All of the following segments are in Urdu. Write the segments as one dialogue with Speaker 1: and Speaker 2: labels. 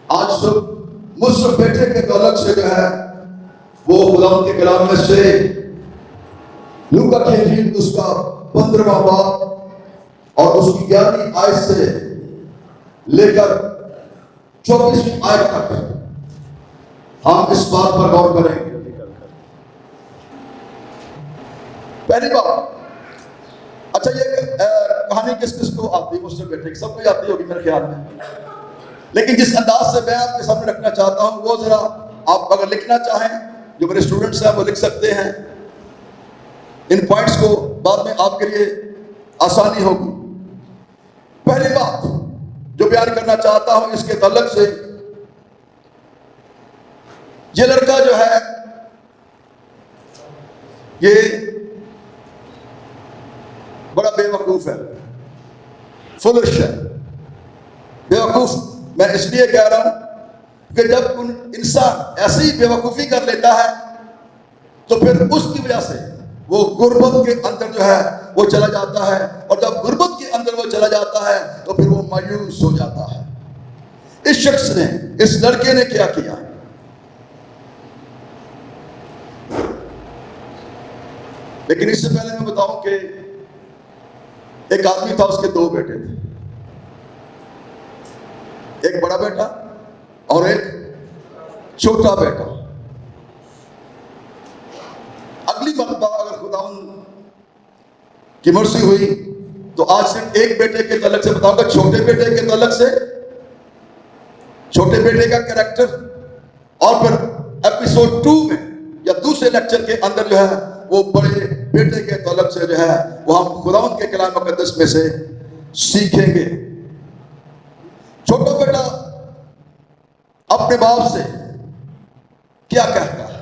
Speaker 1: آج صبح مصر بیٹے کے تعلق سے جو ہے وہ خدا کے کلام میں سے لوکا کی انجیل اس کا 15واں باب اور اس کی 11ویں آیت سے لے کر 24ویں آیت تک ہم اس بات پر غور کریں گے۔ پہلی بات، اچھا یہ کہانی کس کس کو آتی ہے؟ مجھ سے بیٹھے سب کو آتی ہوگی میرے خیال میں، لیکن جس انداز سے میں آپ کے سامنے رکھنا چاہتا ہوں وہ ذرا آپ اگر لکھنا چاہیں، جو میرے اسٹوڈنٹس ہیں وہ لکھ سکتے ہیں، ان پوائنٹس کو بعد میں آپ کے لیے آسانی ہوگی۔ پہلی بات جو بیان کرنا چاہتا ہوں اس کے تعلق سے، یہ لڑکا جو ہے یہ بڑا بے وقوف ہے، فلش ہے۔ بے وقوف میں اس لیے کہہ رہا ہوں کہ جب انسان ایسی بے وقوفی کر لیتا ہے تو پھر اس کی وجہ سے وہ غربت کے اندر جو ہے وہ چلا جاتا ہے، اور جب غربت کے اندر وہ چلا جاتا ہے تو پھر وہ مایوس ہو جاتا ہے۔ اس شخص نے، اس لڑکے نے کیا کیا؟ لیکن اس سے پہلے میں بتاؤں کہ ایک آدمی تھا، اس کے 2 بیٹے تھے، ایک بڑا بیٹا اور ایک چھوٹا بیٹا۔ اگلی مرتبہ اگر خداوند کی مرضی ہوئی تو آج صرف ایک بیٹے کے تعلق سے بتاؤں گا، چھوٹے بیٹے کے تعلق سے، چھوٹے بیٹے کا کریکٹر، اور پھر ایپیسوڈ 2 میں یا دوسرے لیکچر کے اندر جو ہے وہ بڑے بیٹے کے تعلق سے جو ہے وہ ہم خداوند کے کلام مقدس میں سے سیکھیں گے۔ چھوٹا بیٹا اپنے باپ سے کیا کہتا ہے؟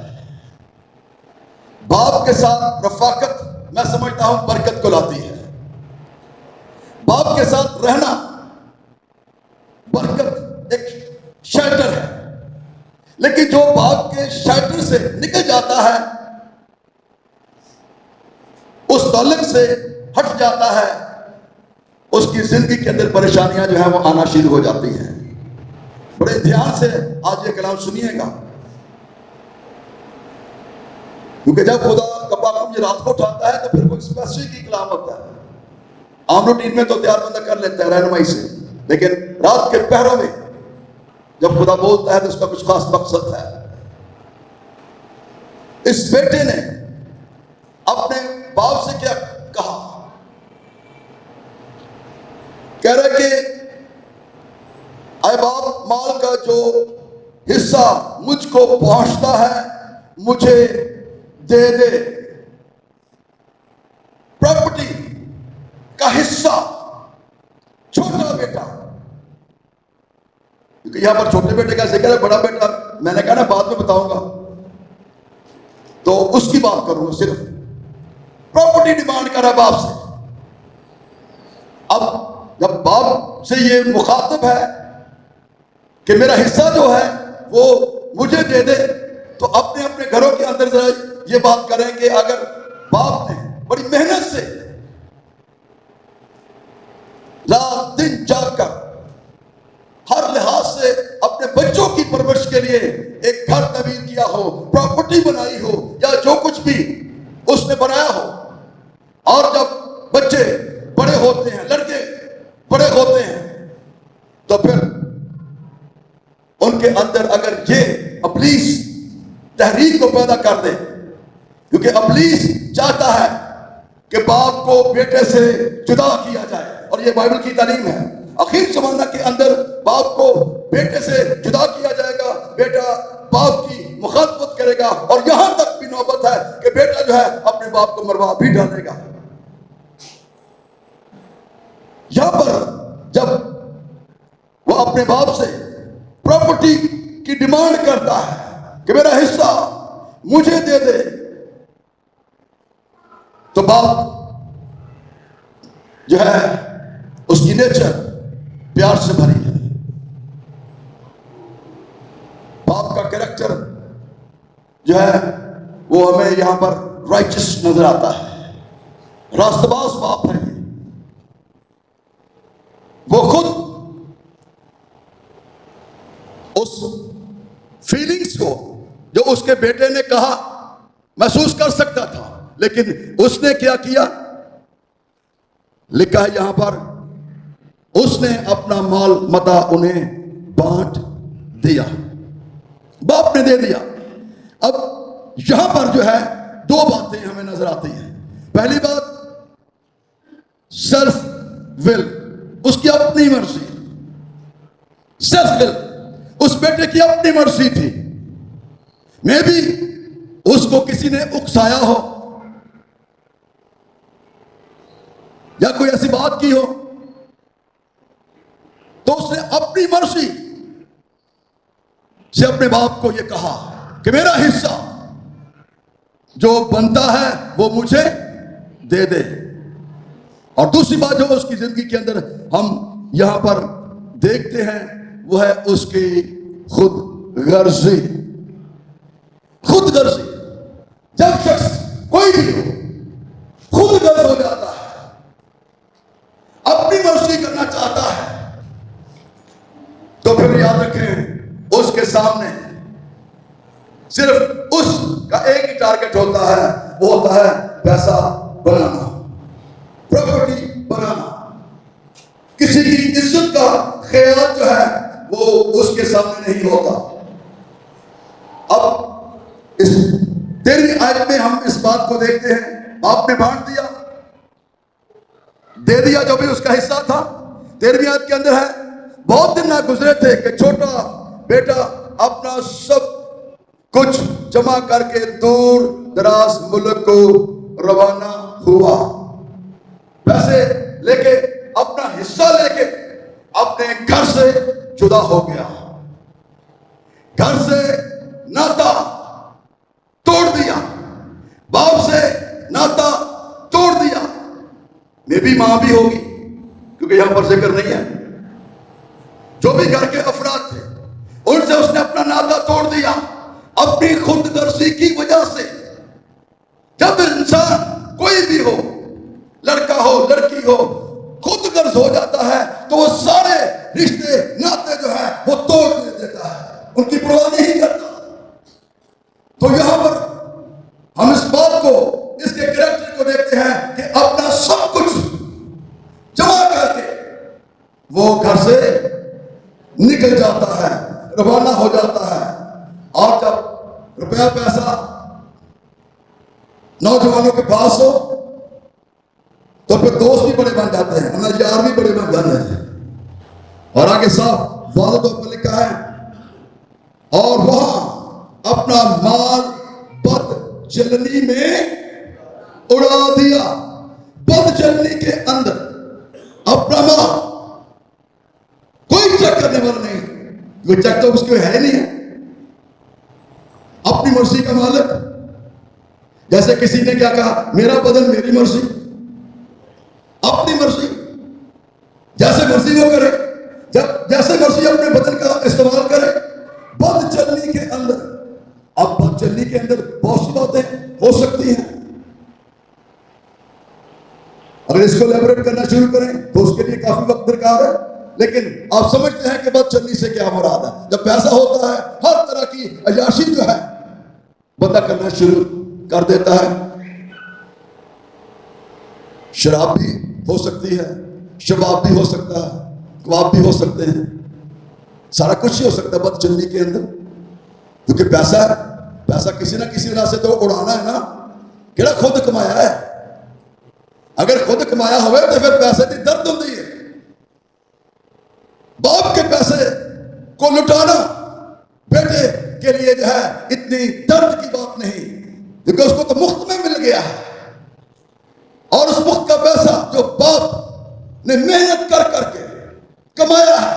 Speaker 1: باپ کے ساتھ رفاقت میں سمجھتا ہوں برکت کو لاتی ہے۔ باپ کے ساتھ رہنا برکت، ایک شیلٹر ہے، لیکن جو باپ کے شیلٹر سے نکل جاتا ہے، اس تعلق سے ہٹ جاتا ہے، اس کی زندگی کے اندر پریشانیاں جو ہیں وہ آنا شروع ہو جاتی ہیں۔ بڑے دھیان سے آج یہ کلام سنیے گا، کیونکہ جب خدا کپاکم یہ رات کو اٹھاتا ہے تو پھر وہ اسپیسیفک کی کلام ہوتا ہے۔ عام روٹین میں تو تیار بندہ کر لیتا ہے رہنمائی سے، لیکن رات کے پہروں میں جب خدا بولتا ہے تو اس کا کچھ خاص مقصد ہے۔ اس بیٹے نے اپنے باپ سے کیا کہا؟ کہہ رہے کہ اے باپ، مال کا جو حصہ مجھ کو پہنچتا ہے مجھے دے دے۔ پراپرٹی کا حصہ چھوٹا بیٹا، کیونکہ یہاں پر چھوٹے بیٹے کا ذکر ہے، بڑا بیٹا میں نے کہا نا بعد میں بتاؤں گا تو اس کی بات کروں گا۔ صرف پراپرٹی ڈیمانڈ کر رہا ہے باپ سے۔ اب جب باپ سے یہ مخاطب ہے کہ میرا حصہ جو ہے وہ مجھے دے دے، تو اپنے اپنے گھروں کے اندر ذرا یہ بات کریں کہ اگر باپ نے بڑی محنت سے رات دن جاگ کر ہر لحاظ سے اپنے بچوں کی پرورش کے لیے ایک گھر تعمیر کیا ہو، پراپرٹی بنائی ہو، یا جو کچھ بھی اس نے بنایا ہو، اور جب بچے بڑے ہوتے ہیں، لڑکے بڑے ہوتے ہیں، تو پھر ان کے اندر اگر یہ ابلیس تحریک کو پیدا کر دے، کیونکہ ابلیس چاہتا ہے کہ باپ کو بیٹے سے جدا کیا جائے، اور یہ بائبل کی تعلیم ہے۔ آخر زمانہ کے اندر باپ کو بیٹے سے جدا کیا جائے گا، بیٹا باپ کی مخالفت کرے گا، اور یہاں تک بھی نوبت ہے کہ بیٹا جو ہے اپنے باپ کو مروا بھی ڈالے گا۔ یہاں پر جب وہ اپنے باپ سے پراپرٹی کی ڈیمانڈ کرتا ہے کہ میرا حصہ مجھے دے دے، تو باپ جو ہے اس کی نیچر پیار سے بھری ہے۔ باپ کا کریکٹر جو ہے وہ ہمیں یہاں پر رائچس نظر آتا ہے، راست باز باپ ہے۔ وہ خود اس فیلنگز کو جو اس کے بیٹے نے کہا محسوس کر سکتا تھا، لیکن اس نے کیا کیا؟ لکھا ہے یہاں پر اس نے اپنا مال متا انہیں بانٹ دیا، باپ نے دے دیا۔ اب یہاں پر جو ہے دو باتیں ہمیں نظر آتی ہیں۔ پہلی بات سیلف ول، اس کی اپنی مرضی، سیلف ول، اس بیٹے کی اپنی مرضی تھی۔ میں بھی اس کو کسی نے اکسایا ہو یا کوئی ایسی بات کی ہو تو اس نے اپنی مرضی سے اپنے باپ کو یہ کہا کہ میرا حصہ جو بنتا ہے وہ مجھے دے دے۔ اور دوسری بات جو اس کی زندگی کے اندر ہم یہاں پر دیکھتے ہیں وہ ہے اس کی خود غرضی۔ خود غرضی، جب شخص کوئی بھی ہو خود غرض ہو جاتا ہے، اپنی مرضی کرنا چاہتا ہے، تو پھر یاد رکھیں اس کے سامنے صرف اس کا ایک ہی ٹارگٹ ہوتا ہے، وہ ہوتا ہے پیسہ بنانا، پراپرٹی بنانا۔ کسی کی عزت کا خیال جو ہے وہ اس کے سامنے نہیں ہوتا۔ اب اس 13ویں آیت میں ہم اس بات کو دیکھتے ہیں، آپ نے بانٹ دیا، دے دیا جو بھی اس کا حصہ تھا۔ 13ویں آیت کے اندر ہے بہت دن نہ گزرے تھے کہ چھوٹا بیٹا اپنا سب کچھ جمع کر کے دور دراز ملک کو روانہ ہوا۔ پیسے لے کے، اپنا حصہ لے کے اپنے گھر سے جدا ہو گیا، گھر سے ناتا توڑ دیا، باپ سے ناتا توڑ دیا۔ میں بھی ماں بھی ہوگی کیونکہ یہاں پر ذکر نہیں ہے، جو بھی گھر کے افراد تھے ان سے اس نے اپنا ناتا توڑ دیا اپنی خود غرضی کی وجہ سے۔ جب انسان کوئی بھی ہو، لڑکا ہو لڑکی ہو، خود غرض ہو جاتا ہے تو وہ سارے رشتے ناطے جو ہے وہ توڑ دیتا ہے، ان کی پرواہ نہیں کرتا۔ تو یہاں پر ہم اس بات کو، اس کے کریکٹر کو دیکھتے ہیں کہ اپنا سب کچھ جمع کر کے وہ گھر سے نکل جاتا ہے، روانہ ہو جاتا ہے۔ اور جب روپیہ پیسہ نوجوانوں کے پاس ہو تو پھر دوست بھی بڑے بن جاتے ہیں، ہمارے یار بھی بڑے بن جاتے ہیں۔ اور آگے صاحب واضح طور پر لکھا ہے اور وہاں اپنا مال بد چلنی میں اڑا دیا۔ بد چلنی کے اندر اپنا مال، کوئی چیک کرنے والا نہیں، کوئی چیک تو اس کو ہے نہیں ہے، اپنی مرضی کا مالک۔ جیسے کسی نے کیا کہا، میرا بدن میری مرضی، اپنی مرضی، جیسے مرضی وہ کرے، جیسے مرضی اپنے بدن کا استعمال کرے، بد چلنی کے اندر۔ اب بد چلنی کے اندر بہت سی باتیں ہو سکتی ہیں، اگر اس کو لیبریٹ کرنا شروع کریں تو اس کے لیے کافی وقت درکار ہے، لیکن آپ سمجھتے ہیں کہ بد چلنی سے کیا مراد ہے؟ جب پیسہ ہوتا ہے ہر طرح کی عیاشی جو ہے بندہ کرنا شروع کر دیتا ہے۔ شراب بھی ہو سکتی ہے، شباب بھی ہو سکتا ہے، کباب بھی ہو سکتے ہیں، سارا کچھ ہی ہو سکتا ہے بد چلنی کے اندر، کیونکہ پیسہ ہے، پیسہ کسی نہ کسی طرح سے تو اڑانا ہے نا، کہڑا خود کمایا ہے۔ اگر خود کمایا ہوئے تو پھر پیسے کی درد ہوتی ہے۔ باپ کے پیسے کو لٹانا بیٹے کے لیے جو ہے اتنی درد کی بات نہیں، کیونکہ اس کو تو مفت میں مل گیا ہے، اور اس مفت کا پیسہ جو باپ نے محنت کر کر کے کمایا ہے،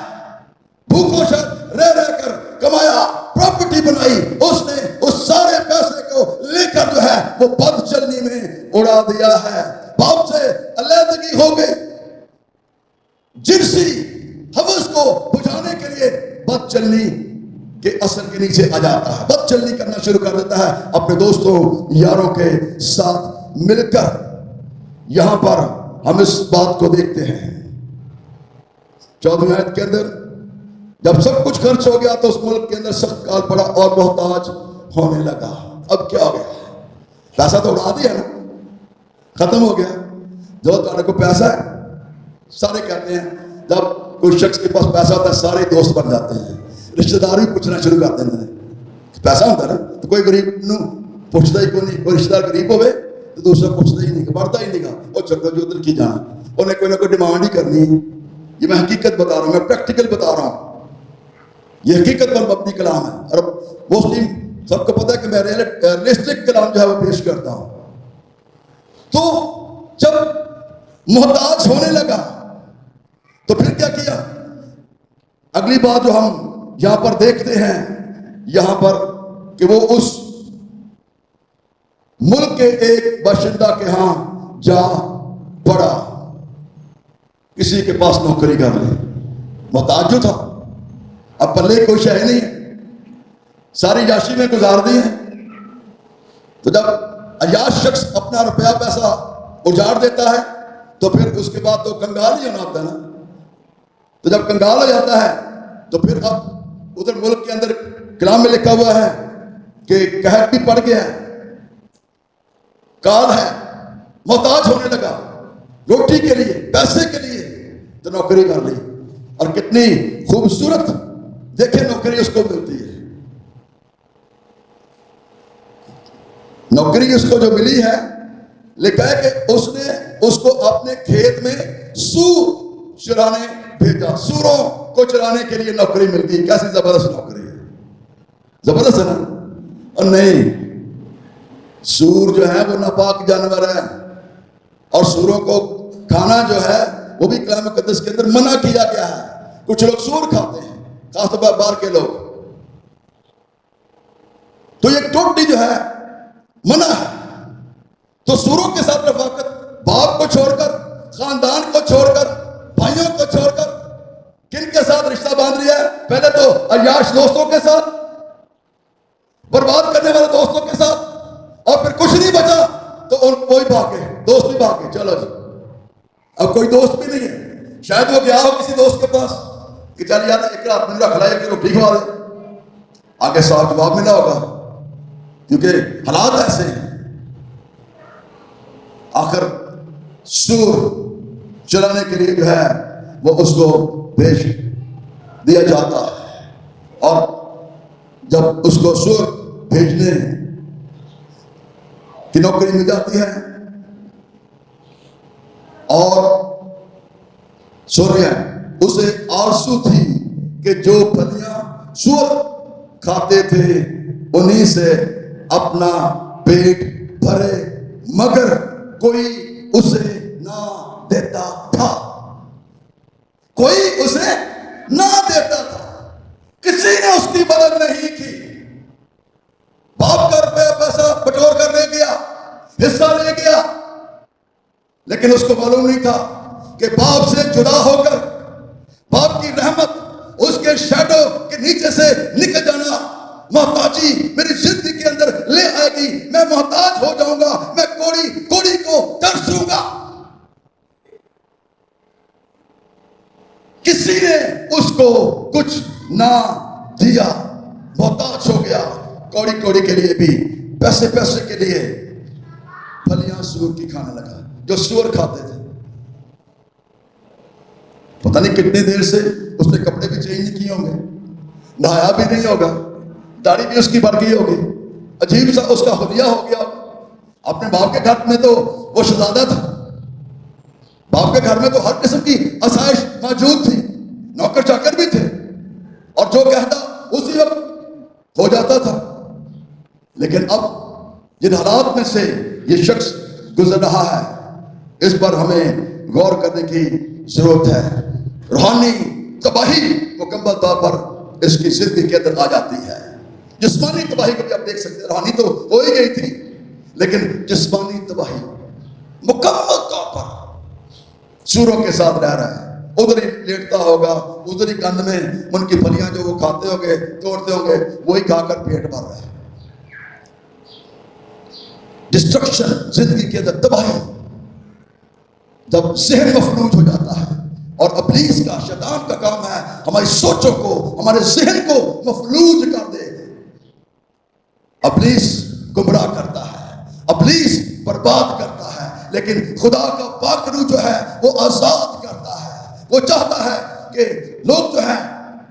Speaker 1: بھوکوں سے رہ رہ کر کمایا، پراپرٹی بنائی، اس نے اس سارے پیسے کو لے کر جو ہے وہ بد چلنی میں اڑا دیا ہے۔ باپ سے علیحدگی ہو گئی، جنسی ہوس کو بجھانے کے لیے بد چلنی کے اثر کے نیچے آ جاتا ہے، بد چلنی کرنا شروع کر دیتا ہے اپنے دوستوں یاروں کے ساتھ مل کر۔ یہاں پر ہم اس بات کو دیکھتے ہیں 14ویں آیت کے اندر جب سب کچھ خرچ ہو گیا تو اس ملک کے اندر سخت کال پڑا اور محتاج ہونے لگا. اب کیا ہو گیا؟ پیسہ تو اڑا دیا نا, ختم ہو گیا. جو تمہارے کو پیسہ ہے, سارے کہتے ہیں جب کوئی شخص کے پاس پیسہ ہوتا ہے سارے دوست بن جاتے ہیں, رشتہ دار بھی پوچھنا شروع کر دیتے ہیں. پیسہ ہوتا ہے نا تو کوئی غریب نو پوچھتا ہی کوئی نہیں. کوئی رشتہ دار غریب ہوئے تو دوسرا پوچھتا ہی نہیں, بڑھتا ہی نہیں گا. وہ چکر جو ادھر کی جانا, انہیں کوئی نہ کوئی ڈیمانڈ ہی کرنی ہے. یہ میں حقیقت بتا رہا ہوں, میں پریکٹیکل بتا رہا ہوں. یہ حقیقت پر مبنی کلام ہے. اور مسلم سب کو پتہ ہے کہ میں ریئلسٹک کلام جو ہے وہ پیش کرتا ہوں. تو جب محتاج ہونے لگا تو پھر کیا کیا؟ اگلی بات جو ہم یہاں پر دیکھتے ہیں یہاں پر کہ وہ اس ملک کے ایک باشندہ کے ہاں جا پڑا. کسی کے پاس نوکری کر لی. محتاج جو تھا, اب پلے کوئی شے نہیں ہے, ساری عیاشی میں گزار دی ہے. تو جب عیاش شخص اپنا روپیہ پیسہ اجاڑ دیتا ہے تو پھر اس کے بعد تو کنگال ہی ہونا ہوتا ہے نا. تو جب کنگال ہو جاتا ہے تو پھر اب ادھر ملک کے اندر کلام میں لکھا ہوا ہے کہ قحط بھی پڑ گیا ہے, کال ہے, محتاج ہونے لگا روٹی کے لیے, پیسے کے لیے, تو نوکری کر لی. اور کتنی خوبصورت دیکھیں نوکری اس کو ملتی ہے. نوکری اس کو جو ملی ہے, لکھا ہے کہ اس نے اس کو اپنے کھیت میں سور چرانے بھیجا. سوروں کو چرانے کے لیے نوکری ملتی ہے. کیسی زبردست نوکری ہے, زبردست ہے نا. اور نہیں, سور جو ہے وہ ناپاک جانور ہے, اور سوروں کو کھانا جو ہے وہ بھی کلام مقدس کے اندر منع کیا گیا ہے. کچھ لوگ سور کھاتے ہیں, خاص طور پر باہر کے لوگ. تو یہ ٹوٹی جو ہے منع ہے. تو سوروں کے ساتھ رفاقت, باپ کو چھوڑ کر, خاندان کو چھوڑ کر, بھائیوں کو چھوڑ کر, کن کے ساتھ رشتہ باندھ لیا ہے؟ پہلے تو عیاش دوستوں کے ساتھ, برباد کرنے والے دوستوں کے ساتھ, اور پھر کچھ نہیں بچا تو ان کوئی بھاگے, دوست بھی بھاگے. چلو جی, اب کوئی دوست بھی نہیں ہے. شاید وہ گیا ہو کسی دوست کے پاس کہ چل یار ایک رات میں رکھ لایا کہ روٹی کھوا دے. آگے صاحب جواب ملا ہوگا کیونکہ حالات ایسے ہیں. آخر سور چلانے کے لیے جو ہے وہ اس کو بھیج دیا جاتا ہے. اور جب اس کو سور بھیجنے کی نوکری مل جاتی ہے, اور سوریا اسے آرزو تھی کہ جو پھلیاں سور کھاتے تھے انہی سے اپنا پیٹ بھرے, مگر کوئی اسے نہ دیتا تھا. کوئی اسے نہ دیتا تھا. کسی نے اس کی مدد نہیں کی. باپ کا روپیہ پیسہ بٹور کر لے گیا, حصہ لے گیا, لیکن اس کو معلوم نہیں تھا کہ باپ سے جدا ہو کر, باپ کی رحمت اس کے شیڈو کے نیچے سے نکل جانا محتاجی میری زندگی کے اندر لے آئے گی. میں محتاج ہو جاؤں گا, میں کوڑی کو ترسوں گا. کسی نے اس کو کچھ نہ دیا, محتاج ہو گیا. کوڑی کے لیے بھی, پیسے کے لیے پھلیاں سور کی کھانے لگا جو سور کھاتے تھے. پتہ نہیں کتنے دیر سے اس نے کپڑے بھی چینج نہیں کیے ہوں گے, نہایا بھی نہیں ہوگا, داڑھی بھی اس کی بڑھ گئی ہوگی, عجیب سا اس کا حلیہ ہو گیا. اپنے باپ کے گھر میں تو وہ شہزادہ تھا, باپ کے گھر میں تو ہر قسم کی آسائش موجود تھی, نوکر چاکر بھی تھے, اور جو کہتا اسی وقت ہو جاتا تھا. لیکن اب جن حالات میں سے یہ شخص گزر رہا ہے, اس پر ہمیں غور کرنے کی ضرورت ہے. روحانی تباہی مکمل طور پر اس کی زندگی کے اندر آ جاتی ہے. جسمانی تباہی کو بھی آپ دیکھ سکتے ہیں, روحانی تو ہو ہی گئی تھی, لیکن جسمانی تباہی مکمل طور پر سوروں کے ساتھ رہ رہا ہے. ادھر ہی لیٹتا ہوگا, ادھر ہی گند میں ان کی پھلیاں جو وہ کھاتے ہوں گے, توڑتے ہوں گے, وہی کھا کر پیٹ بھر رہا ہے. ڈسٹرکشن, زندگی کے اندر تباہی. جب ذہن مفلوج ہو جاتا ہے, اور ابلیس کا, شیطان کا کام ہے ہماری سوچوں کو, ہمارے ذہن کو مفلوج کر دے. ابلیس گمراہ کرتا ہے, ابلیس برباد کرتا ہے, لیکن خدا کا پاک روح جو ہے وہ آزاد کرتا ہے. وہ چاہتا ہے کہ لوگ جو ہیں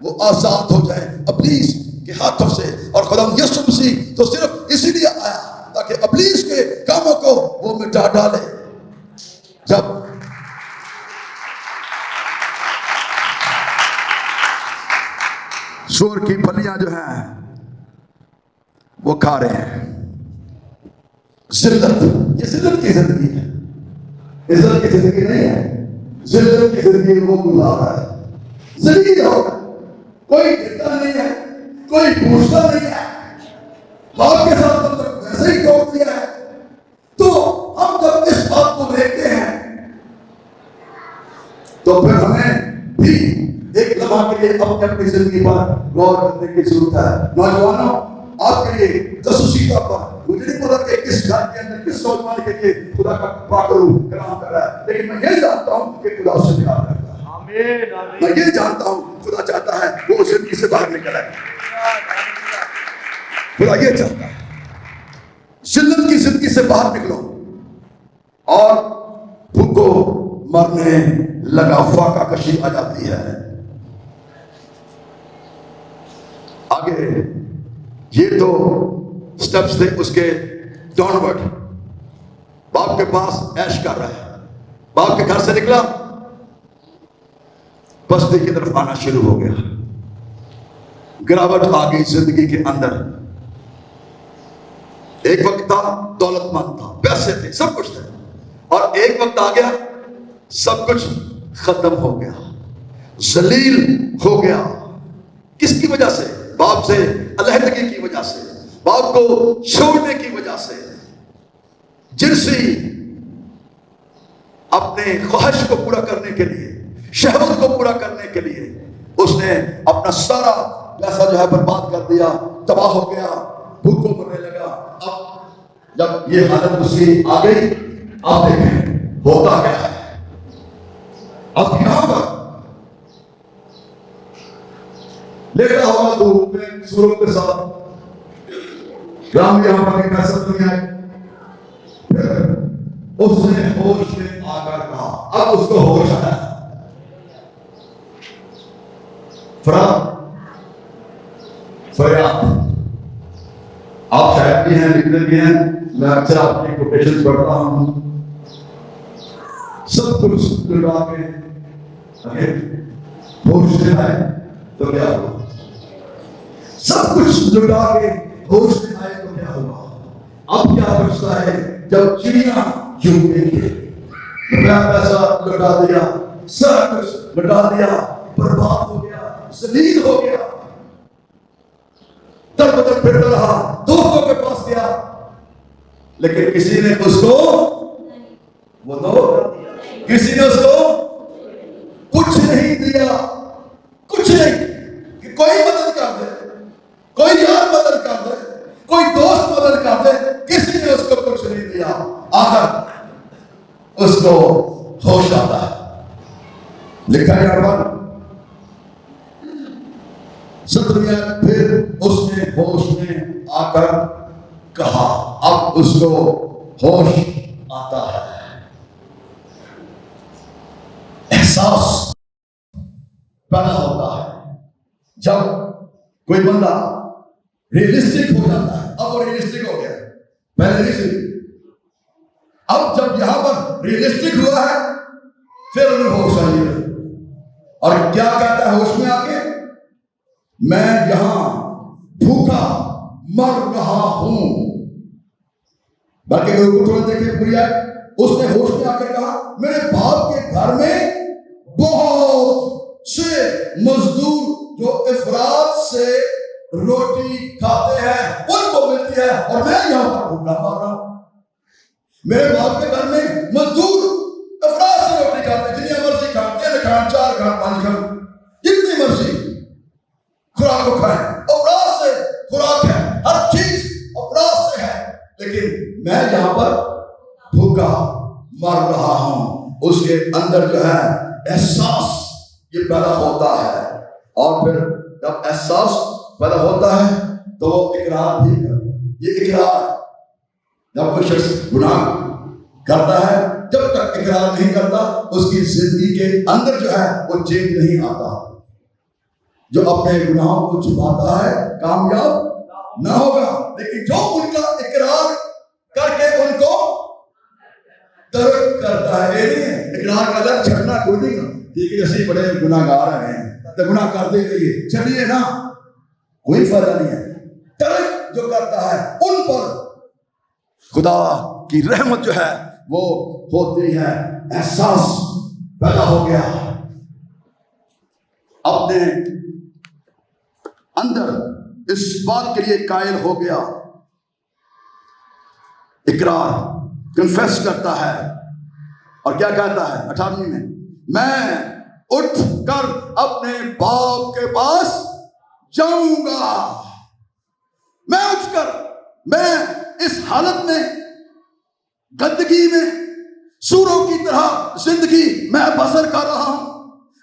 Speaker 1: وہ آزاد ہو جائیں ابلیس کے ہاتھوں سے. اور خدا یسوع مسیح تو صرف اسی لیے آیا تاکہ ابلیس کے کاموں کو وہ مٹا ڈالے. جب سور کی پھلیاں جو ہیں وہ کھا رہے ہیں, ذلت, یہ ذلت کی زندگی ہے, عزت کی زندگی نہیں ہے. ذلت کی زندگی وہ گزار رہا ہے. ذلیل ہو, کوئی گرتا نہیں ہے, کوئی پوچھتا نہیں ہے, باپ کے ساتھ ہم تک ویسے ہی توڑ دیا ہے. تو ہم جب اس بات کو دیکھتے ہیں تو پھر ہمیں بھی ایک لمحہ کے لیے اپنی زندگی پر غور کرنے کی ضرورت ہے. نوجوانوں, آپ کے لیے خصوصی طور پر مجھے نہیں پتا کہ کس گھر کے اندر کس نوجوان کے لیے خدا کا پاک روح کلام کر رہا ہے, لیکن میں یہ جانتا ہوں کہ خدا اس سے پیار کرتا ہے. میں یہ جانتا ہوں خدا چاہتا ہے وہ اس زندگی سے باہر نکل آئے. خدا یہ چاہتا ہے ذلت کی زندگی سے باہر نکلو اور بھوکو مرنے لگا, فاقہ کشی آ جاتی ہے. آگے یہ تو سٹیپس تھے اس کے ڈاؤنورڈ. باپ کے پاس عیش کر رہا ہے, باپ کے گھر سے نکلا, بستی کی طرف آنا شروع ہو گیا. گراوٹ آ گئی زندگی کے اندر. ایک وقت تھا دولت مند تھا, پیسے تھے, سب کچھ تھے, اور ایک وقت آ گیا سب کچھ ختم ہو گیا, ذلیل ہو گیا. کس کی وجہ سے؟ باپ سے علیحدگی کی وجہ سے, باپ کو چھوڑنے کی وجہ سے. جنسی اپنے خواہش کو پورا کرنے کے لیے, شہوت کو پورا کرنے کے لیے اس نے اپنا سارا پیسہ جو ہے برباد کر دیا, تباہ ہو گیا, بھوکوں مرنے لگا. اب جب یہ حالت اس کی آ گئی, آپ دیکھیں ہوتا کیا ہے. اب یہاں پر لیٹا ہوا دھوپ میں سوروں کے ساتھ رام یہاں پر ایک ایسا دنیا ہے. پھر اس نے ہوش میں آ کر کہا, اب اس کو ہوش آیا, فریاد. آپ شاید بھی ہیں, لکھتے بھی ہیں, میں اکثر آپ کی کوٹیشن پڑھتا ہوں. سب کچھ لٹا کے ہوش میں آئے تو کیا ہوا, سب کچھ لٹا کے ہوش میں آئے تو کیا ہوا. اب کیا بچتا ہے جب چڑیاں چونکیں گے, پیسہ لٹا دیا, سب کچھ لٹا دیا, برباد ہو گیا, ذلیل ہو گیا. تب تک پھرتا رہا, دوستوں کے پاس گیا, لیکن کسی نے اس کو وہ دو, کسی نے اس کو کچھ نہیں دیا, کچھ نہیں. کہ کوئی مدد کر دے, کوئی یار مدد کر دے, کوئی دوست مدد کر دے, کسی نے اس کو کچھ نہیں دیا. آخر اس کو ہوش آتا ہے. لکھا ہے یہاں پر 17 پھر اس نے ہوش میں آ کر کہا. اب اس کو ہوش آتا ہے, احساس پیدا ہوتا ہے. جب کوئی بندہ ریئلسٹک ہو جاتا ہے, اب وہ ریئلسٹک ہو گیا, پہلے نہیں سی. اب جب یہاں پر ریئلسٹک ہوا ہے پھر انہیں ہوش آئی ہے. اور کیا کہتا ہے ہوش میں آ کے, میں یہاں بھوکا مر رہا ہوں. بلکہ لوگوں کو دیکھے پوری ہے, اس نے ہوش میں آ کے کہا میرے باپ کے گھر میں بہت سے مزدور جو افراد سے روٹی کھاتے ہیں ان کو ملتی ہے, اور میں یہاں پر بھوکا مر رہا ہوں. میرے باپ کے گھر میں مزدور افراد سے روٹی کھاتے ہیں, جتنی مرضی کھان, 3 کھان, 4 کھان, 5 کھان, جتنی مرضی خوراک کو کھائیں. افراد سے خوراک ہے, ہر چیز افراد سے ہے, لیکن میں یہاں پر بھوکا مر رہا ہوں. اس کے اندر جو ہے احساس یہ پیدا ہوتا ہے، اور پھر جب احساس پیدا ہوتا ہے تو وہ اقرار بھی کرتا ہے۔ یہ اقرار، جب کوئی شخص گناہ کرتا ہے، جب تک اقرار نہیں کرتا اس کی زندگی کے اندر جو ہے وہ چینج نہیں آتا۔ جو اپنے گناہوں کو چھپاتا ہے کامیاب نہ ہوگا، لیکن جو ان کا اقرار کر کے ان کو ترک کرتا ہے، یہ نہیں ہے اقرار کا جب چھڑنا کوئی نہیں گا، ٹھیک ہے اسی بڑے گناہ گار ہیں تو گناہ کرتے رہیے، چلیے نا، کوئی فائدہ نہیں ہے۔ ترک جو کرتا ہے ان پر خدا کی رحمت جو ہے وہ ہوتی ہے۔ احساس پیدا ہو گیا، اپنے اندر اس بات کے لیے قائل ہو گیا، اقرار کنفیس کرتا ہے، اور کیا کہتا ہے 18ویں میں اٹھ کر اپنے باپ کے پاس جاؤں گا۔ میں اٹھ کر، میں اس حالت میں گندگی میں سوروں کی طرح زندگی میں بسر کر رہا ہوں،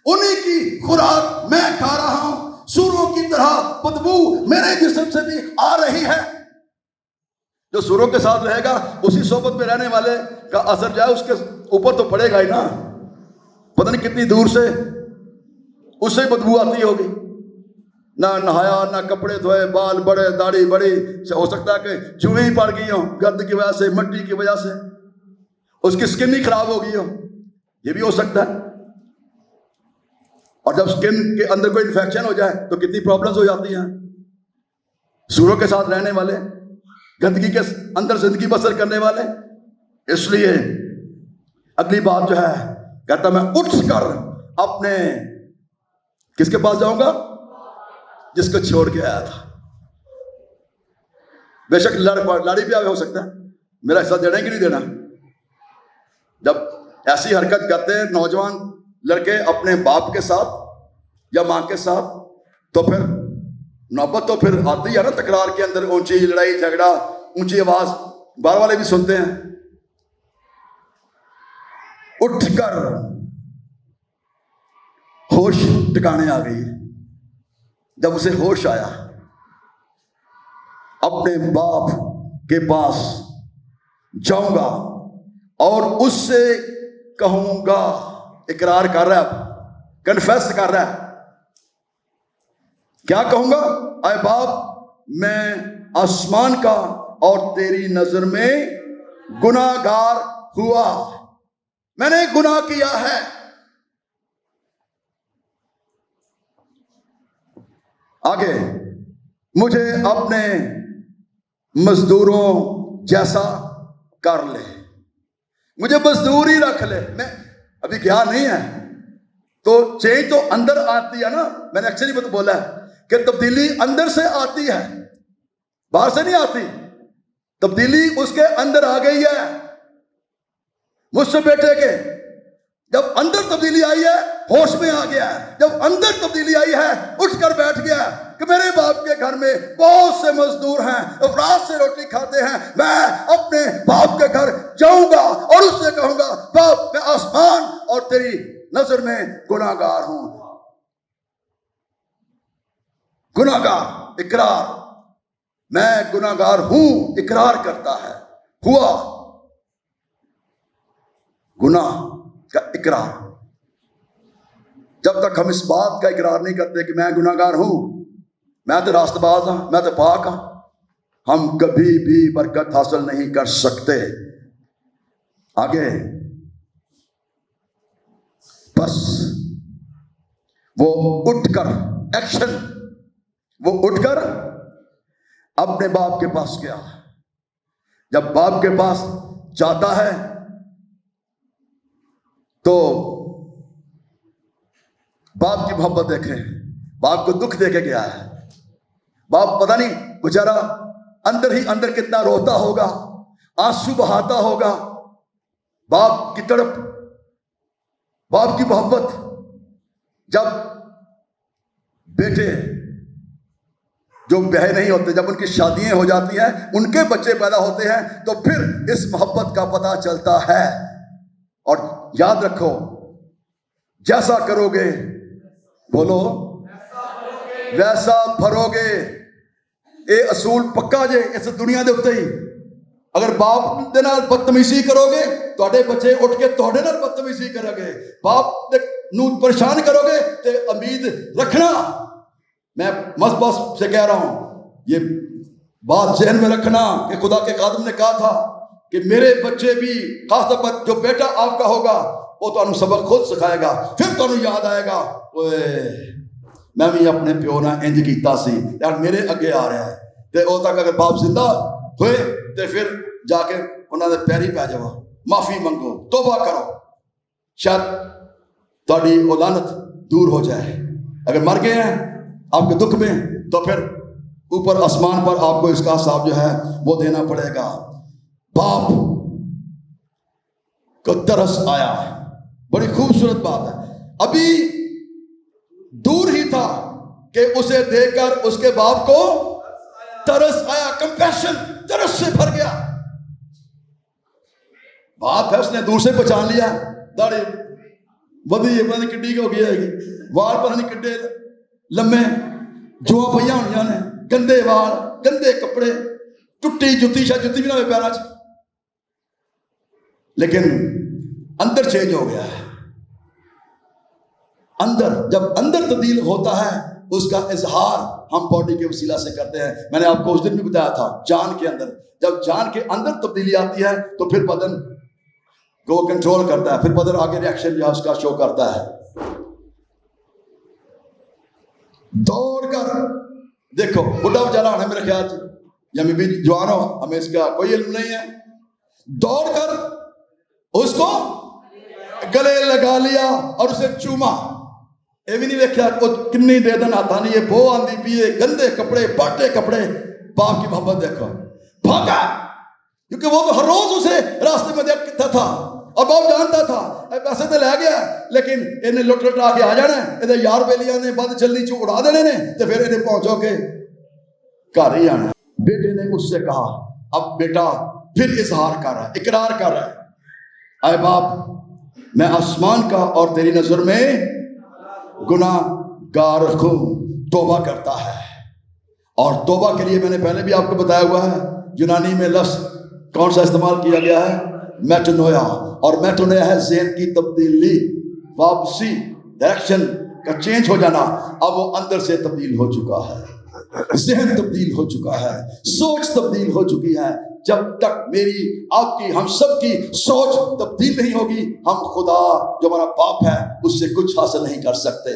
Speaker 1: انہی کی خوراک میں کھا رہا ہوں، سوروں کی طرح بدبو میرے جسم سے بھی آ رہی ہے۔ جو سوروں کے ساتھ رہے گا اسی صحبت میں رہنے والے کا اثر جو ہے اس کے اوپر تو پڑے گا ہی نا، پتہ نہیں کتنی دور سے اس سے بدبو آتی ہوگی، نہ نہایا نہ کپڑے دھوئے، بال بڑے، داڑھی بڑی، ہو سکتا ہے کہ چوہے ہی پڑ گئی ہوں گرد کی وجہ سے، مٹی کی وجہ سے، اس کی سکن ہی خراب ہو گئی ہو، یہ بھی ہو سکتا ہے۔ اور جب سکن کے اندر کوئی انفیکشن ہو جائے تو کتنی پرابلمز ہو جاتی ہیں۔ سوروں کے ساتھ رہنے والے، گندگی کے اندر زندگی بسر کرنے والے، اس لیے اگلی بات جو ہے کہتا میں اٹھ کر اپنے کس کے پاس جاؤں گا؟ جس کو چھوڑ کے آیا تھا۔ بے شک لاڑی بھی ہو سکتا ہے، میرا حصہ دینا کہ نہیں دینا۔ جب ایسی حرکت کرتے ہیں نوجوان لڑکے اپنے باپ کے ساتھ یا ماں کے ساتھ، تو پھر نوبت تو پھر آتی ہے نا تکرار کے اندر، اونچی لڑائی جھگڑا، اونچی آواز، باہر والے بھی سنتے ہیں۔ اٹھ کر ہوش ٹکانے آ گئی۔ جب اسے ہوش آیا، اپنے باپ کے پاس جاؤں گا اور اس سے کہوں گا، اقرار کر رہا ہے، کنفیس کر رہا ہے، کیا کہوں گا؟ اے باپ، میں آسمان کا اور تیری نظر میں گناہ گار ہوا، میں نے گناہ کیا ہے۔ آگے، مجھے اپنے مزدوروں جیسا کر لے، مجھے مزدور ہی رکھ لے، میں ابھی گیا نہیں ہے تو چینج تو اندر آتی ہے نا۔ میں نے اکثر ہی بولا ہے کہ تبدیلی اندر سے آتی ہے، باہر سے نہیں آتی۔ تبدیلی اس کے اندر آ گئی ہے مجھ سے بیٹے کے۔ جب اندر تبدیلی آئی ہے ہوش میں آ گیا ہے، جب اندر تبدیلی آئی ہے اٹھ کر بیٹھ گیا ہے کہ میرے باپ کے گھر میں بہت سے مزدور ہیں، افراد سے روٹی کھاتے ہیں، میں اپنے باپ کے گھر جاؤں گا اور اس سے کہوں گا، باپ، میں آسمان اور تیری نظر میں گناہ گار ہوں۔ گناہ گار، اقرار، میں گناہ گار ہوں، اقرار کرتا ہے، ہوا گناہ کا اقرار۔ جب تک ہم اس بات کا اقرار نہیں کرتے کہ میں گناہ گار ہوں، میں تو راست باز ہوں، میں تو پاک ہوں، ہم کبھی بھی برکت حاصل نہیں کر سکتے۔ آگے، بس وہ اٹھ کر، ایکشن، وہ اٹھ کر اپنے باپ کے پاس گیا۔ جب باپ کے پاس جاتا ہے تو باپ کی محبت دیکھیں، باپ کو دکھ دے کے گیا ہے۔ باپ پتہ نہیں بیچارہ اندر ہی اندر کتنا روتا ہوگا، آنسو بہاتا ہوگا۔ باپ کی تڑپ، باپ کی محبت، جب بیٹے جو بیاہ نہیں ہوتے، جب ان کی شادیاں ہو جاتی ہیں، ان کے بچے پیدا ہوتے ہیں، تو پھر اس محبت کا پتہ چلتا ہے۔ اور یاد رکھو، جیسا کرو گے بولو ویسا بھرو گے. یہ اصول پکا جے اس دنیا دے اتنے ہی. اگر باپ دے نال بدتمیزی کرو گے تواڈے بچے اٹھ کے تواڈے نال بدتمیزی کریں گے. باپ نو پریشان کرو گے تے امید رکھنا. میں بس سے کہہ رہا ہوں یہ بات ذہن میں رکھنا کہ خدا کے خادم نے کہا تھا کہ میرے بچے بھی، خاص طور پر جو بیٹا آپ کا ہوگا وہ تانوں سبق خود سکھائے گا. پھر تانوں یاد آئے گا میں بھی اپنے پیو نال انج کیتا سی یار میرے اگے آ رہا ہے. تے او تک اگر باپ زندہ ہوئے تے پھر جا کے انہاں دے پیری پہ جاؤ، معافی منگو، توبہ کرو، شاید تہاڈی او لعنت دور ہو جائے. اگر مر گئے ہیں آپ کے دکھ میں تو پھر اوپر آسمان پر آپ کو اس کا حساب جو ہے وہ دینا پڑے گا. باپ کو ترس آیا. بڑی خوبصورت بات ہے. ابھی دور ہی تھا کہ اسے دیکھ کر اس کے باپ کو ترس آیا. کمپیشن، ترس سے بھر گیا. باپ ہے، اس نے دور سے پہچان لیا. داڑھی ودی پتہ نہیں کڈی ہو گئی ہے گی، وال پتہ نہیں کڈے لمے، جواں پئیاں ہونیاں نے، گندے وال، گندے کپڑے، ٹٹی جتی، شاید جتی بھی نہ ہوئے پیراں چ، لیکن اندر چینج ہو گیا ہے. اندر جب اندر تبدیل ہوتا ہے اس کا اظہار ہم باڈی کے وسیلہ سے کرتے ہیں. میں نے آپ کو اس دن بھی بتایا تھا جان کے اندر، جب جان کے اندر تبدیلی آتی ہے تو پھر بدن کو کنٹرول کرتا ہے، پھر بدن آگے ریئیکشن جو ہے اس کا شو کرتا ہے. دوڑ کر دیکھو، بڈھا بچارا ہونا میرے خیال سے یا میں بھی جوان ہو، ہمیں اس کا کوئی علم نہیں ہے. دوڑ کر اس کو گلے لگا لیا اور اسے چوما. یہ بھی نہیں دیکھا کنی دے دن آتا نہیں، یہ بو آندی پیے، گندے کپڑے، پاٹے کپڑے. باپ کی محبت دیکھو، بھاگا کیونکہ وہ تو ہر روز اسے راستے میں دیکھتا تھا اور باپ جانتا تھا پیسے تو لے گیا لیکن انہیں لٹ لٹا کے آ جانا ہے، یہ یار بیلیاں نے بد چلنی چو اڑا دینے نے تو پھر انہیں پہنچو کے گھر ہی آنا. بیٹے نے اس سے کہا، اب بیٹا پھر اظہار کر رہا ہے، اقرار کر رہا ہے، اے باپ میں آسمان کا اور تیری نظر میں گناہ گار ہوں، توبہ کرتا ہے. اور توبہ کے لیے میں نے پہلے بھی آپ کو بتایا ہوا ہے یونانی میں لفظ کون سا استعمال کیا گیا ہے؟ میٹونویا. اور میٹونویا ہے ذہن کی تبدیلی، واپسی، ڈائریکشن کا چینج ہو جانا. اب وہ اندر سے تبدیل ہو چکا ہے، ذہن تبدیل ہو چکا ہے، سوچ تبدیل ہو چکی ہے. جب تک میری آپ کی ہم سب کی سوچ تبدیل نہیں ہوگی ہم خدا جو ہمارا باپ ہے اس سے کچھ حاصل نہیں کر سکتے.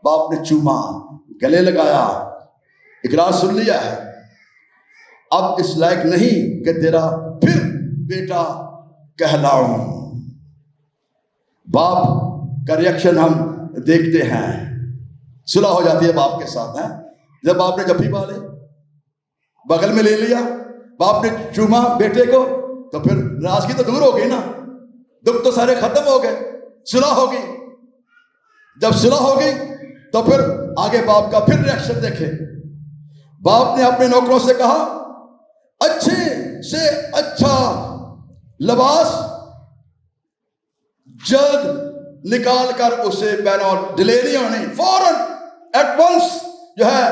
Speaker 1: باپ نے چوما، گلے لگایا، اقرار سن لیا ہے، اب اس لائق نہیں کہ تیرا پھر بیٹا کہلاؤں. باپ کا ریئیکشن ہم دیکھتے ہیں. صلح ہو جاتی ہے باپ کے ساتھ. جب باپ نے جفی پا لے، بغل میں لے لیا، باپ نے چوما بیٹے کو تو پھر ناراضگی تو دور ہو گئی نا، دکھ تو سارے ختم ہو گئے، صلح ہو گئی. جب صلح ہو گئی تو پھر آگے باپ کا پھر ریئیکشن دیکھے. باپ نے اپنے نوکروں سے کہا اچھے سے اچھا لباس جلد نکال کر اسے پہناؤ، ڈیلے نہیں ہونی، فوراً ایٹ ونس جو ہے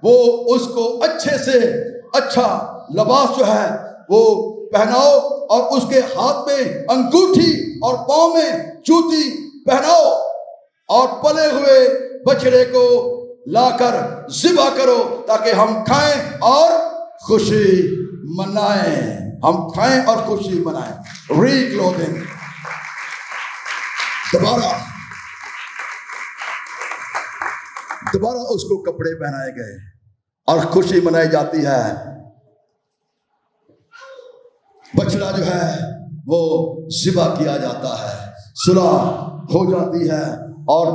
Speaker 1: وہ اس کو اچھے سے اچھا لباس جو ہے وہ پہناؤ اور اس کے ہاتھ میں انگوٹھی اور پاؤں میں جوتی پہناؤ اور پلے ہوئے بچڑے کو لا کر ذبح کرو تاکہ ہم کھائیں اور خوشی منائیں. ہم کھائیں اور خوشی منائیں. ری کلوتھنگ، دوبارہ اس کو کپڑے پہنائے گئے اور خوشی منائی جاتی ہے. بچڑا جو ہے وہ ذبح کیا جاتا ہے، صلح ہو جاتی ہے. اور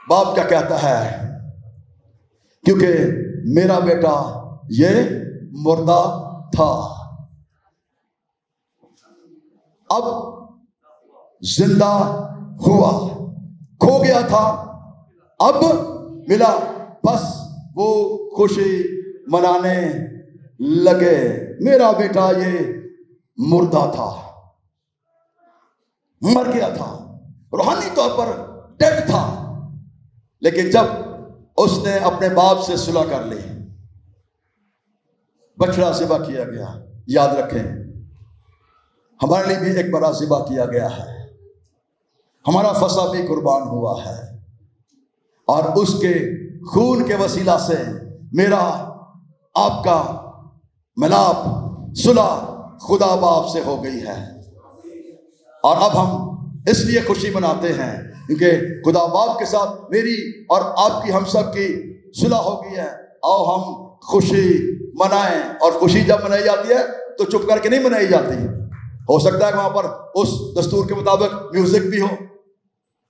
Speaker 1: باپ کیا کہتا ہے؟ کیونکہ میرا بیٹا یہ مردہ تھا، اب زندہ ہوا، کھو گیا تھا اب ملا. بس وہ خوشی منانے لگے. میرا بیٹا یہ مردہ تھا، مر گیا تھا، روحانی طور پر ڈیڈ تھا، لیکن جب اس نے اپنے باپ سے صلح کر لی، بچڑا ذبح کیا گیا. یاد رکھیں ہمارے لیے بھی ایک بڑا ذبح کیا گیا ہے، ہمارا فصح بھی قربان ہوا ہے، اور اس کے خون کے وسیلہ سے میرا آپ کا ملاپ صلح خدا باپ سے ہو گئی ہے. اور اب ہم اس لیے خوشی مناتے ہیں کیونکہ خدا باپ کے ساتھ میری اور آپ کی ہم سب کی صلح ہو گئی ہے. آؤ ہم خوشی منائیں. اور خوشی جب منائی جاتی ہے تو چپ کر کے نہیں منائی جاتی. ہو سکتا ہے کہ وہاں پر اس دستور کے مطابق میوزک بھی ہو،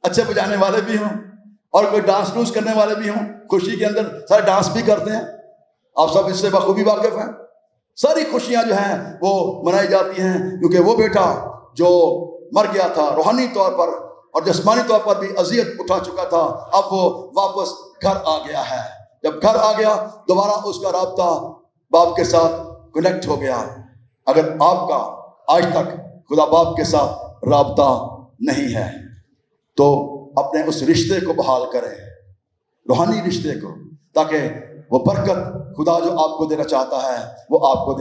Speaker 1: اچھے بجانے والے بھی ہوں، اور کوئی ڈانس ڈوس کرنے والے بھی ہوں. خوشی کے اندر سارے ڈانس بھی کرتے ہیں، آپ سب اس سے بخوبی واقف ہیں. ساری خوشیاں جو ہیں وہ منائی جاتی ہیں کیونکہ وہ بیٹا جو مر گیا تھا روحانی طور پر اور جسمانی طور پر بھی اذیت اٹھا چکا تھا، اب وہ واپس گھر آ گیا ہے. جب گھر آ گیا دوبارہ اس کا رابطہ باپ کے ساتھ کنیکٹ ہو گیا. اگر آپ کا آج تک خدا باپ کے ساتھ رابطہ نہیں ہے تو اپنے اس رشتے کو بحال کریں، روحانی رشتے کو، تاکہ وہ برکت خدا جو آپ کو دینا چاہتا ہے وہ آپ کو دے.